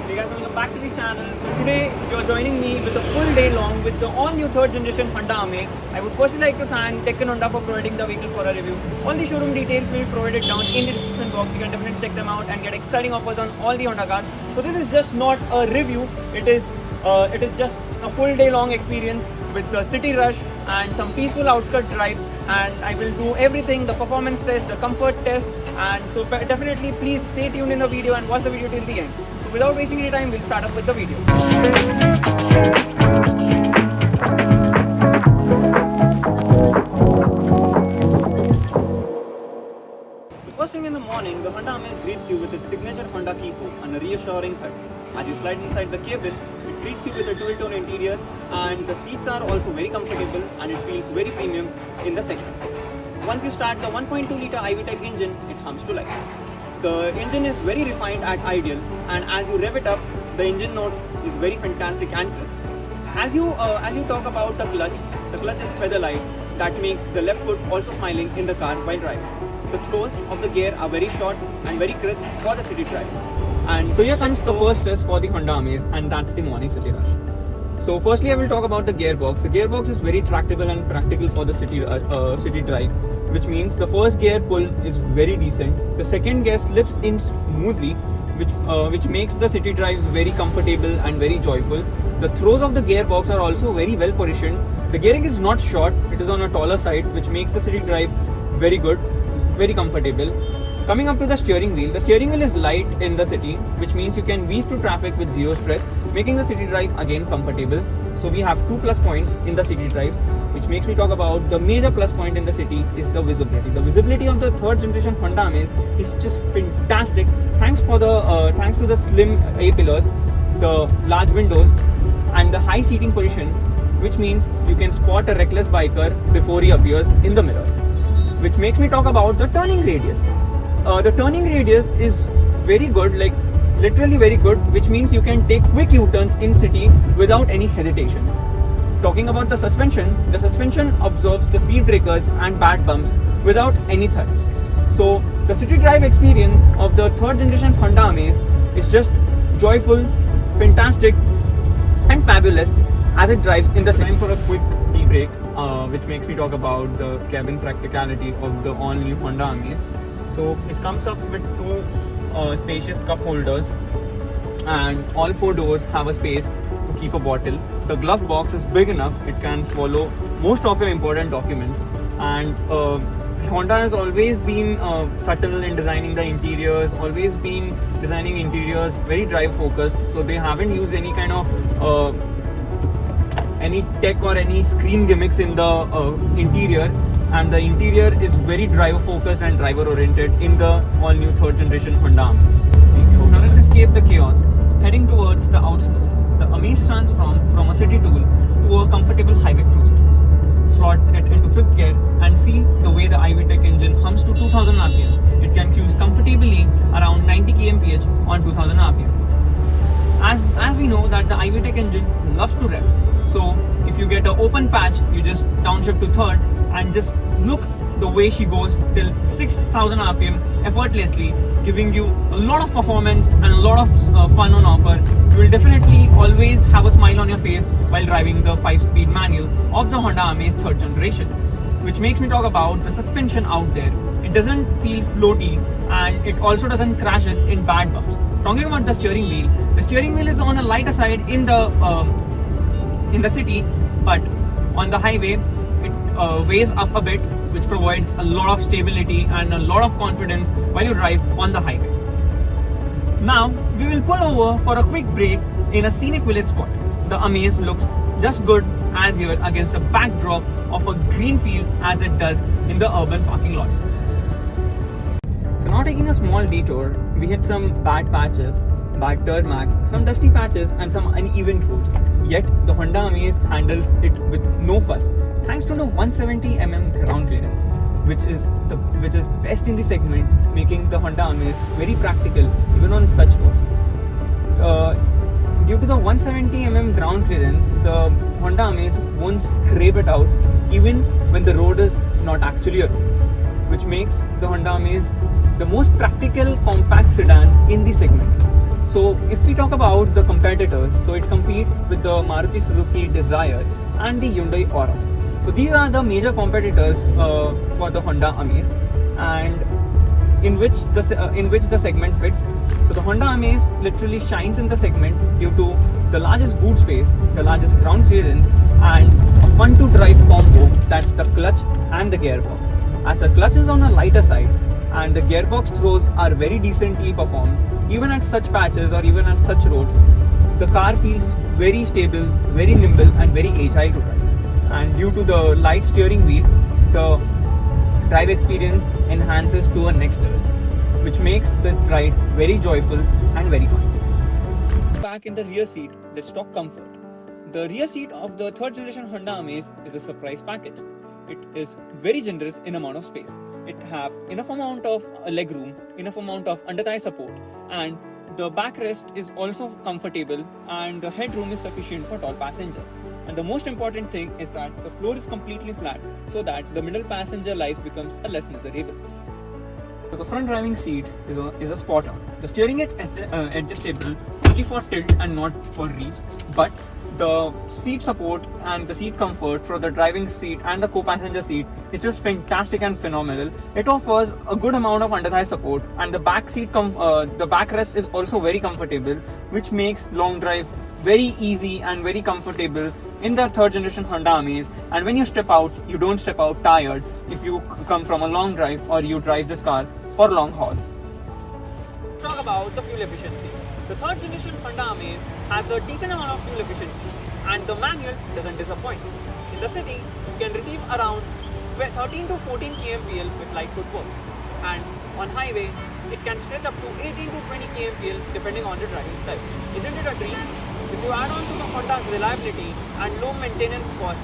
Hey guys, welcome back to the channel. So today you're joining me with a full day long with the all new third generation Honda Amaze. I would firstly like to thank Tech and Honda for providing the vehicle for a review. All the showroom details will be provided down in the description box. You can definitely check them out and get exciting offers on all the Honda cars. So this is just not a review. It is just a full day long experience with the city rush and some peaceful outskirt drive. And I will do everything, the performance test, the comfort test, and so definitely please stay tuned in the video and watch the video till the end. So without wasting any time, we'll start up with the video. So first thing in the morning, the Honda Amaze greets you with its signature Honda key fob and a reassuring thud. As you slide inside the cabin, it greets you with a dual-tone interior, and the seats are also very comfortable and it feels very premium in the segment. Once you start the 1.2-litre iVTEC engine, it hums to life. The engine is very refined at ideal, and as you rev it up, the engine note is very fantastic and crisp. As you talk about the clutch is feather light that makes the left foot also smiling in the car while driving. The throws of the gear are very short and very crisp for the city drive. And so here comes the first test for the Honda Amaze, and that's the morning city rush. So firstly, I will talk about the gearbox. The gearbox is very tractable and practical for the city drive, which means the first gear pull is very decent. The second gear slips in smoothly, which makes the city drives very comfortable and very joyful. The throws of the gearbox are also very well positioned. The gearing is not short; it is on a taller side, which makes the city drive very good, very comfortable. Coming up to the steering wheel is light in the city, which means you can weave through traffic with zero stress, making the city drive again comfortable. So we have 2 plus points in the city drives, which makes me talk about the major plus point in the city is the visibility. The visibility of the third generation Honda Amaze is just fantastic. Thanks to the slim A-pillars, the large windows, and the high seating position, which means you can spot a reckless biker before he appears in the mirror. Which makes me talk about the turning radius. The turning radius is very good, like literally very good, which means you can take quick U-turns in city without any hesitation. Talking about the suspension absorbs the speed breakers and bad bumps without any thud. So the city drive experience of the third generation Honda Amaze is just joyful, fantastic, and fabulous as it drives in the city. Time for a quick tea break, which makes me talk about the cabin practicality of the all-new Honda Amaze. So it comes up with 2 spacious cup holders, and all 4 doors have a space to keep a bottle. The glove box is big enough, it can swallow most of your important documents. And Honda has always been subtle in designing the interiors, always been designing interiors very drive focused. So they haven't used any kind of any tech or any screen gimmicks in the interior. And the interior is very driver focused and driver oriented in the all new third generation Honda Amaze. Now let's escape the chaos. Heading towards the outskirts, the Amaze transforms from a city tool to a comfortable highway cruiser. Slot it into 5th gear and see the way the iVTEC engine hums to 2000 rpm. It can cruise comfortably around 90 kmph on 2000 rpm. As we know that the iVTEC engine loves to rev. So if you get an open patch, you just downshift to third and just look the way she goes till 6000 rpm effortlessly, giving you a lot of performance and a lot of fun on offer. You will definitely always have a smile on your face while driving the 5-speed manual of the Honda Amaze third generation. Which makes me talk about the suspension out there. It doesn't feel floaty, and it also doesn't crashes in bad bumps. Talking about the steering wheel is on a lighter side in the city, but on the highway it weighs up a bit, which provides a lot of stability and a lot of confidence while you drive on the highway. Now we will pull over for a quick break in a scenic village spot. The Amaze looks just good as here against a backdrop of a green field as it does in the urban parking lot. So now taking a small detour, we hit some bad patches, bad tarmac, some dusty patches and some uneven roads. Yet the Honda Amaze handles it with no fuss, thanks to the 170mm ground clearance, which is best in the segment, making the Honda Amaze very practical even on such roads. Due to the 170mm ground clearance, the Honda Amaze won't scrape it out even when the road is not actually a road, which makes the Honda Amaze the most practical compact sedan in the segment. So if we talk about the competitors, so it competes with the Maruti Suzuki Dzire and the Hyundai Aura. So these are the major competitors for the Honda Amaze, and in which the segment fits. So the Honda Amaze literally shines in the segment due to the largest boot space, the largest ground clearance, and a fun to drive combo, that's the clutch and the gearbox. As the clutch is on a lighter side and the gearbox throws are very decently performed, even at such patches or even at such roads, the car feels very stable, very nimble, and very agile to drive. And due to the light steering wheel, the drive experience enhances to a next level, which makes the ride very joyful and very fun. Back in the rear seat, let's talk comfort. The rear seat of the third generation Honda Amaze is a surprise package. It is very generous in amount of space. It have enough amount of leg room, enough amount of under thigh support, and the backrest is also comfortable, and the headroom is sufficient for tall passengers. And the most important thing is that the floor is completely flat, so that the middle passenger life becomes a less miserable. So the front driving seat is a spot on. The steering is adjustable only for tilt and not for reach, but the seat support and the seat comfort for the driving seat and the co-passenger seat is just fantastic and phenomenal. It offers a good amount of under thigh support, and the back seat the backrest is also very comfortable, which makes long drive very easy and very comfortable in the third generation Honda Amaze. And when you step out, you don't step out tired if you come from a long drive or you drive this car for long haul. Talk about the fuel efficiency. The third generation Honda Amaze has a decent amount of fuel efficiency, and the manual doesn't disappoint. In the city, you can receive around 13 to 14 kmpl with light footwork, and on highway, it can stretch up to 18 to 20 kmpl depending on the driving style. Isn't it a dream? If you add on to the Honda's reliability and low maintenance cost,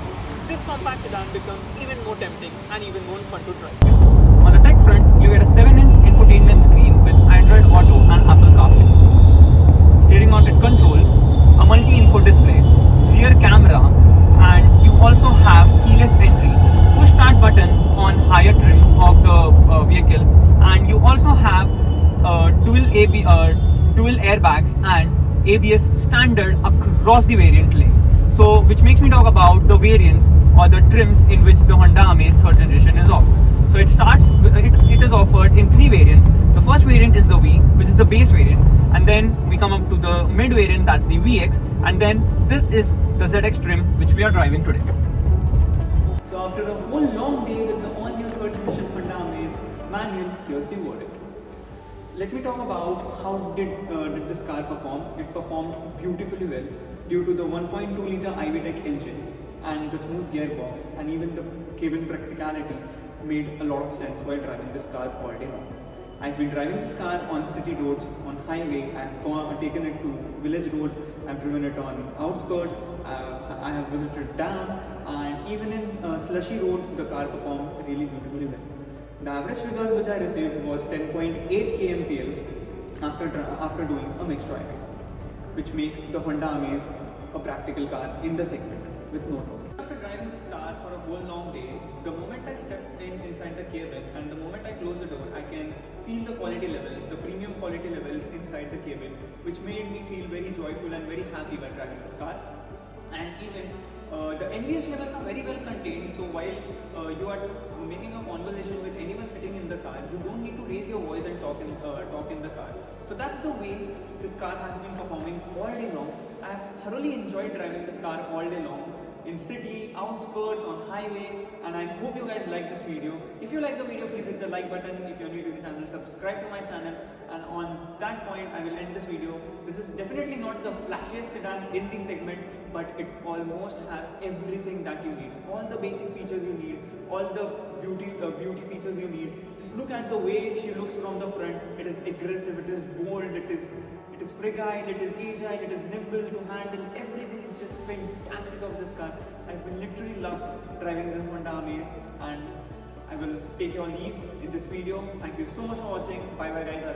this compact sedan becomes even more tempting and even more fun to drive. On the tech front, you get a 7-inch infotainment screen with Android Auto and Apple CarPlay, steering mounted controls, a multi-info display, rear camera, and you also have keyless entry, push start button on higher trims of the vehicle, and you also have dual airbags and ABS standard across the variant lane. So, which makes me talk about the variants or the trims in which the Honda Amaze third generation is offered. So it is offered in 3 variants. The first variant is the V, which is the base variant, and then we come up to the mid variant, that's the VX, and then this is the ZX trim which we are driving today. So after a whole long day with the all-new third generation Honda Amaze manual, here's the verdict. Let me talk about how did this car perform. It performed beautifully well due to the 1.2 liter iVTEC engine and the smooth gearbox, and even the cabin practicality made a lot of sense while driving this car all day long. I've been driving this car on city roads, on highway, I've taken it to village roads, I've driven it on outskirts, I have visited dam, and even in slushy roads the car performed really beautifully well. The average figures which I received was 10.8 kmpl after doing a mixed driving, which makes the Honda Amaze a practical car in the segment with no doubt. After driving this car for a whole long day, the moment I stepped inside the cabin and the moment I closed the door, I can feel the quality levels, the premium quality levels inside the cabin, which made me feel very joyful and very happy while driving this car. And even the NVH levels are very well contained, so while you are making a conversation with anyone sitting in the car, you don't need to raise your voice and talk in the car. So that's the way this car has been performing all day long. I have thoroughly enjoyed driving this car all day long in city, outskirts, on highway, and I hope you guys like this video. If you like the video, please hit the like button. If you're new to the channel, subscribe to my channel, and on that point I will end this video. This is definitely not the flashiest sedan in the segment, but it almost has everything that you need. All the basic features you need, all the beauty features you need. Just look at the way she looks from the front. It is aggressive, it is bold, it is fragile, it is agile, it is nimble to handle. Everything is just fantastic of this car. I've been literally loved driving this Honda Amaze, and I will take your leave in this video. Thank you so much for watching. Bye bye guys.